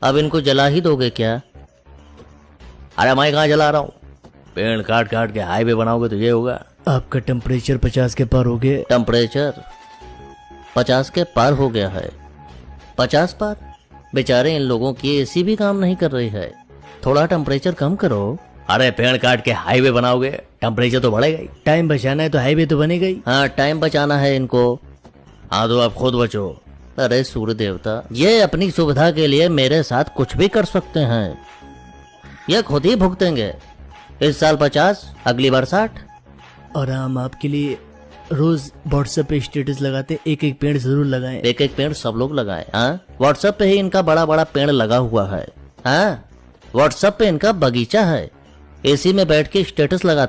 अब इनको जला ही दोगे क्या? अरे मैं कहाँ जला रहा हूँ, पेड़ काट काट के हाईवे बनाओगे तो ये होगा। आपका टेम्परेचर 50 के पार हो गया। टेम्परेचर 50 के पार हो गया है? 50 पार? बेचारे इन लोगों की एसी भी काम नहीं कर रही है, थोड़ा टेम्परेचर कम करो। अरे पेड़ काट के हाईवे बनाओगे, टेम्परेचर तो बढ़ेगा ही। टाइम बचाना है तो हाईवे तो बनेगा ही। हाँ टाइम बचाना है इनको। हाँ तो आप खुद बचो। अरे सूर्य देवता, ये अपनी सुविधा के लिए मेरे साथ कुछ भी कर सकते हैं, ये खुद ही भुगतेंगे। इस साल 50, अगली बार 60। और हम आपके लिए रोज व्हाट्सएप पे स्टेटस लगाते, एक एक पेड़ जरूर लगाएं। एक एक पेड़ सब लोग लगाएं। हाँ व्हाट्सएप पे ही इनका बड़ा बड़ा पेड़ लगा हुआ है। हाँ व्हाट्सएप पे इनका बगीचा है, एसी में बैठ के स्टेटस लगाते